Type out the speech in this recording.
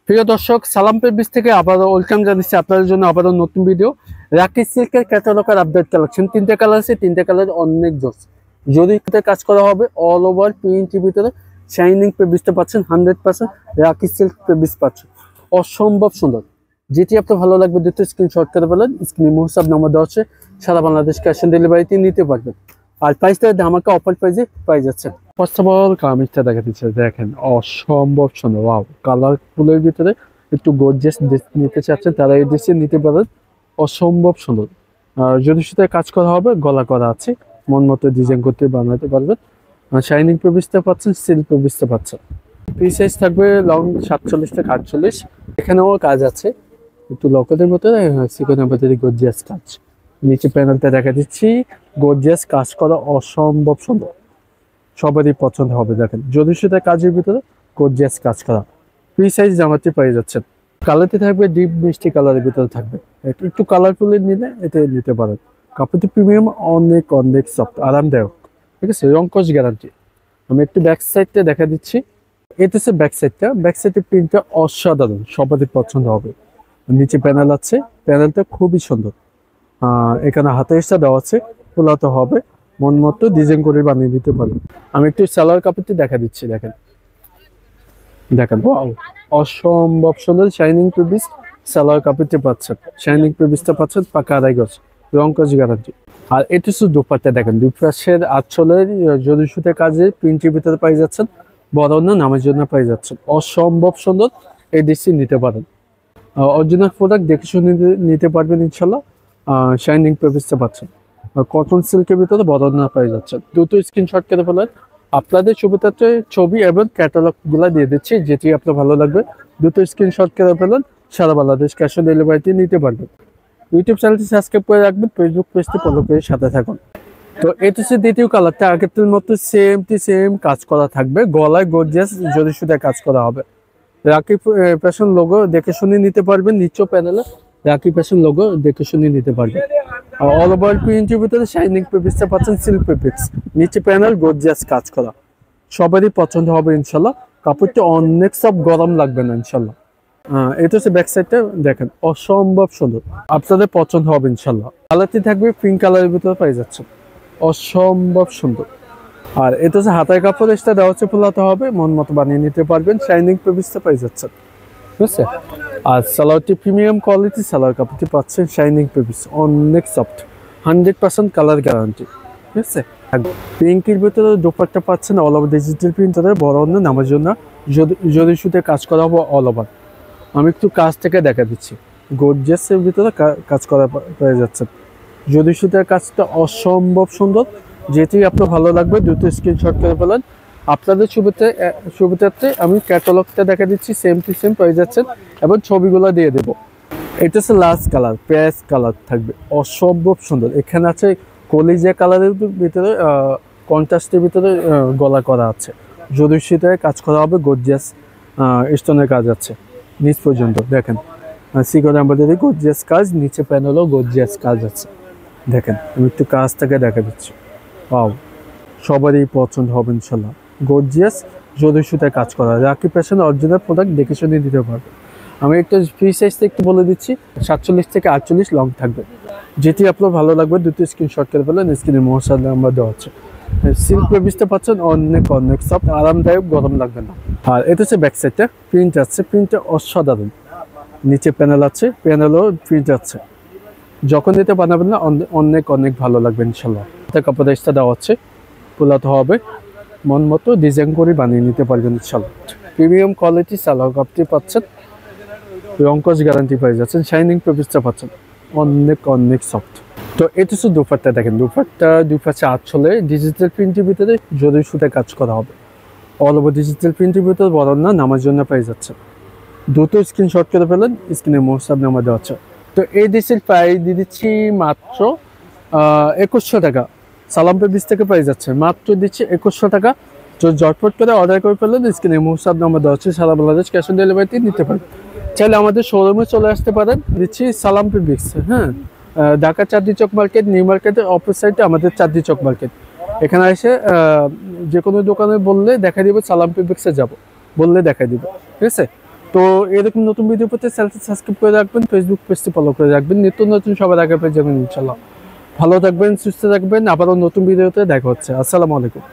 প্রিয় দর্শক, সালাম পেবিস থেকে আবারও ওয়েলকাম জানাচ্ছি আপনাদের জন্য আবারও নতুন ভিডিও। রাকি সিল্কের ক্যাটালগের আপডেট কালেকশন, তিনটে কালার আছে, তিনটে কালার অনেক জোস। যদি কাজ করা হবে অল ওভার প্রিন্টের ভিতরে শাইনিং পেবিসটা পাচ্ছেন 100%। রাকি সিল্ক পেবিস পাচ্ছেন অসম্ভব সুন্দর। যেটি আপনার ভালো লাগবে দুটো স্ক্রিনশট করে ফেলেন, স্ক্রিনে মোহসাব নাম্বার দেওয়া আছে, সারা বাংলাদেশ ক্যাশ অন ডেলিভারিতে নিতে পারবেন। আর প্রাইসটা ধামাকা অফার প্রাইসে পাই যাচ্ছে। ফার্স্ট অফ অল কামিজটা দেখা দিচ্ছে, দেখেন অসম্ভব সুন্দর। ওয়াও, কালারফুলের ভিতরে একটু গর্জিয়াস নিতে চাচ্ছেন তারা এই ড্রেসে নিতে পারেন, অসম্ভব সুন্দর। আর যদি সেটা কাজ করা হবে, গলা করা আছে, মন মতো ডিজাইন করতে বানাতে পারবেন। শাইনিং পেবিসটা পাচ্ছেন, সিল্ক পেবিসটা পাচ্ছেন। ফ্রি সাইজ থাকবে লং 47 থেকে 48। এখানেও কাজ আছে একটু লকেটের মতো, সিকোয়েন্সের মধ্যে গর্জিয়াস কাজ। নিচে প্যানেলটা দেখা দিচ্ছি, গর্জিয়াস কাজ করা, অসম্ভব সুন্দর, সবারই পছন্দ হবে। দেখেন যদি সেটা কাজের ভিতরে গর্জিয়াস কাজ করা। ফ্রি সাইজ জামাতে পেয়ে যাচ্ছেন। কালারটি থাকবে ডিপ মিষ্টি কালারের ভিতরে থাকবে, একটু কালারফুল নিলে এটা নিতে পারেন। কাপড়টি প্রিমিয়াম, অনেক অনেক সফট, আরামদায়ক, ঠিক আছে, রংকশ গ্যারান্টি। আমি একটু ব্যাক সাইডটা দেখা দিচ্ছি। এটা হচ্ছে ব্যাক সাইডটা, ব্যাক সাইডের প্রিন্টটা অসাধারণ, সবারই পছন্দ হবে। নিচে প্যানেল আছে, প্যানেলটা খুবই সুন্দর। এখানে হাতে এক্সট্রা দেওয়া আছে, খোলাতে হবে, মন মতো ডিজাইন করে বানিয়ে দিতে পারবেন। আমি একটু সালোয়ার কাপড়টি দেখা দিচ্ছি, দেখেন দেখেন, ওয়াও, অসম্ভব সুন্দর শাইনিং পেবিস সালোয়ার কাপড়টি পাচ্ছেন। শাইনিং পেবিসটা পাচ্ছেন পাকা আড়াই গজ, রংকশ গ্যারান্টি। আর এটা শুধু দুপাট্টা দেখেন, দুই পাশের আঁচলের জরি সুতে কাজে প্রিন্টের ভিতরে পাই যাচ্ছেন, বড় অন্য নামের জন্য পাই যাচ্ছেন, অসম্ভব সুন্দর। এই ডিসি নিতে পারেন, অরিজিনাল প্রোডাক্ট দেখে শুনে নিতে পারবেন ইনশাল্লাহ। শাইনিং পেবিসটা পাচ্ছেন, কটন সিল্কের ভিতরে বদনা পাই যাচ্ছেন। দুটো স্ক্রিনশট করে ফেলেন, আপনাদের সুবিধাতে ছবি এবং ক্যাটালগ গুলা দিয়ে দিচ্ছি, যেটি আপনার ভালো লাগবে দুটো স্ক্রিনশট করে ফেলেন, সারা বাংলাদেশ ক্যাশ অন ডেলিভারিতে নিতে পারবেন। ইউটিউব চ্যানেলটি সাবস্ক্রাইব করে রাখবেন, ফেসবুক পেজটি ফলো করে সাথে থাকুন। তো এটা হচ্ছে দ্বিতীয় কালারটা, আগের মতো সেম কাজ করা থাকবে, গলায় গর্জিয়াস জরি সুতায় কাজ করা হবে। রাকি ফ্যাশন লোগো দেখে শুনে নিতে পারবেন, নিচে প্যানেলে রাকি ফ্যাশন লোগো দেখে শুনে নিতে পারবেন। অল ওভার প্রিন্টের ভিতরে শাইনিং পেবিসটা পাচ্ছেন, সিল্ক পেবিস, নিচে প্যানেল গর্জিয়াস কাজ করা, সবারই পছন্দ হবে ইনশাল্লাহ। কাপড়টা অনেক সব গরম লাগবে না ইনশাল্লাহ। এটা হচ্ছে ব্যাক সাইডটা, দেখেন অসম্ভব সুন্দর, আপনাদের পছন্দ হবে ইনশাল্লাহ। কালারটি থাকবে পিঙ্ক কালারের ভিতরে পাই যাচ্ছে, অসম্ভব সুন্দর। আর এটা হচ্ছে হাতায় কাপড় এক্সট্রা দেওয়া হচ্ছে, ফোলাতে হবে, মন মতো বানিয়ে নিতে পারবেন। শাইনিং পেবিসটা পাই যাচ্ছেন, ঠিক আছে। আর সালোয়ারটি প্রিমিয়াম কোয়ালিটি সালোয়ার কাপড়টি পাচ্ছেন, শাইনিং পেবিস, অনেক সফট, 100% কালার গ্যারান্টি, ঠিক আছে। পিঙ্কের ভিতরে দোপাট্টা পাচ্ছেন অল ওভার ডিজিটাল প্রিন্টারের, বড় অন্য নামের জন্য যদি সুতে কাজ করা হবে অল ওভার। আমি একটু কাজ থেকে দেখা দিচ্ছি, গর্জিয়াসের ভিতরে কাজ করা পেয়ে যাচ্ছেন। যদি সুতের কাজটা অসম্ভব সুন্দর, যেটি আপনার ভালো লাগবে দুটো স্ক্রিনশট করে ফেলেন। আপনাদের সুবিধার্থে আমি ক্যাটালগটা দেখা দিচ্ছি, সেম টু সেম পেয়ে যাচ্ছেন এবং ছবিগুলো দিয়ে দেবো। এটা হচ্ছে লাস্ট কালার, পেঁয়াজ কালার থাকবে, অসম্ভব সুন্দর। এখানে আছে কলিজা কালারের ভিতরে, কন্ট্রাস্টের ভিতরে গলা করা আছে, যদি সেটায় কাজ করা হবে, গর্জিয়াস স্টোনের কাজ আছে নিচ পর্যন্ত। দেখেন সিকোয়েন্স এমব্রয়ডারি গর্জিয়াস কাজ, নিচে প্যানেলও গর্জিয়াস কাজ আছে। দেখেন আমি একটু কাজ থেকে দেখা দিচ্ছি, পাও সবারই পছন্দ হবে ইনশাল্লাহ। গর্জিয়াস জরি সুতায় কাজ করা, রাকি ফ্যাশন অরিজিনাল প্রোডাক্ট দেখে শুনে দিতে পারবে। আমি একটা ফ্রি সাইজটা একটু বলে দিচ্ছি, 47 থেকে 48 লং থাকবে, যেটি আপনার ভালো লাগবে দুটো স্ক্রিনশট করে ফেলেন, স্ক্রিনে মোহসাদ নাম্বার দেওয়া আছে। সিল্ক পেবিসটা পাচ্ছেন অনেক সফট, আরামদায়ক, গরম লাগবে না। আর এটা হচ্ছে ব্যাক সাইডটা, প্রিন্ট আছে, প্রিন্টটা অসাধারণ, নিচে প্যানেল আছে, প্যানেলও প্রিন্ট আছে। যখন এটা বানাবেন না অনেক ভালো লাগবে ইনশাল্লাহ। কাপড় এক্সট্রা দেওয়া আছে, পোলাতে হবে, মন মতো ডিজাইন করে বানিয়ে নিতে পারবেন ইনশাল্লাহ। প্রিমিয়াম কোয়ালিটি সালোয়ার কাপড়টি পাচ্ছেন, রংকশ গ্যারান্টি পেয়ে যাচ্ছেন, শাইনিং পেবিসটা পাচ্ছেন অনেক সফট। তো এটা হচ্ছে দুপাট্টা, দেখেন দুপাট্টা দুই পাশে আঁচলে ডিজিটাল প্রিন্টের ভিতরে জরি সুতায় কাজ করা হবে, অল ওভার ডিজিটাল প্রিন্টের ভিতরে বড় না নামার জন্য পেয়ে যাচ্ছে। দুটো স্ক্রিনশট করে ফেলেন, স্ক্রিনে মোহসাব নাম্বার দেওয়া আছে। তো এই ডিসের প্রাইস দিয়ে দিচ্ছি মাত্র 2100 টাকা। সালাম পেবিস থেকে পেয়ে যাচ্ছে, মাত্র দিচ্ছি 2100 টাকা। তো ঝটপট করে অর্ডার করে ফেলেন, স্ক্রিনে মোহসাব নাম্বার দেওয়া আছে, সারা বাংলাদেশ ক্যাশ অন ডেলিভারিতে নিতে পারেন। চাইলে আমাদের শোরুমে চলে আসতে পারেন, দিচ্ছি সালাম পেবিস, হ্যাঁ, ঢাকা চাঁদনী চক মার্কেট, নিউ মার্কেটের অপর সাইডে আমাদের চাঁদনী চক মার্কেট। এখানে এসে যে কোনো দোকানে বললে দেখা দিবে সালাম পেবিক্সে যাব, বললে দেখা দিবে, ঠিক আছে। তো এরকম নতুন ভিডিও পেতে চ্যানেলটি সাবস্ক্রাইব করে রাখবেন, ফেসবুক পেজটি ফলো করে রাখবেন, নিত্য নতুন সবার আগে পেয়ে যাবেন ইনশাল্লাহ। ভালো থাকবেন, সুস্থ থাকবেন, আবারও নতুন ভিডিওতে দেখা হচ্ছে। আসসালামু আলাইকুম।